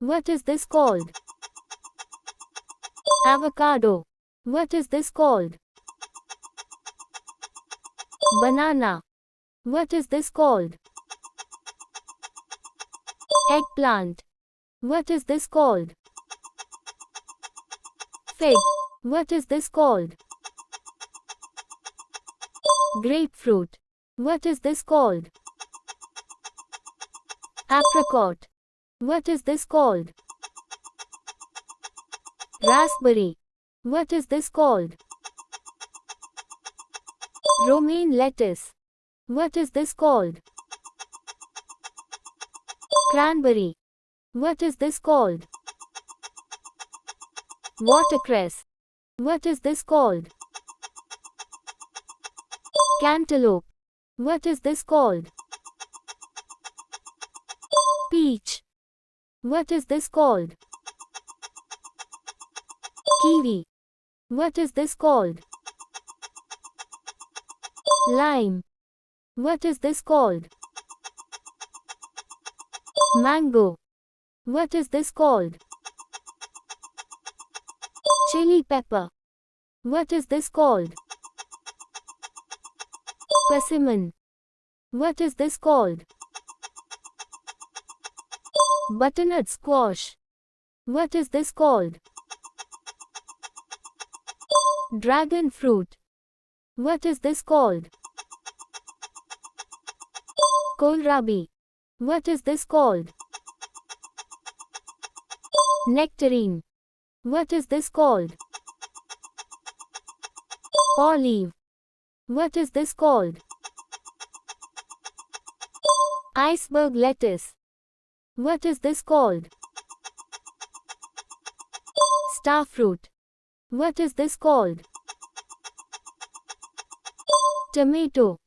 What is this called? Avocado. What is this called? Banana. What is this called? Eggplant. What is this called? Fig. What is this called? Grapefruit. What is this called? Apricot. What is this called? Raspberry. What is this called? Romaine lettuce. What is this called? Cranberry. What is this called? Watercress. What is this called? Cantaloupe. What is this called? Peach. What is this called? Kiwi. What is this called? Lime. What is this called? Mango. What is this called? Chili pepper. What is this called? Persimmon. What is this called? Butternut squash. What is this called? Dragon fruit. What is this called? Kohlrabi. What is this called? Nectarine. What is this called? Olive. What is this called? Iceberg lettuce. What is this called? Starfruit. What is this called? Tomato.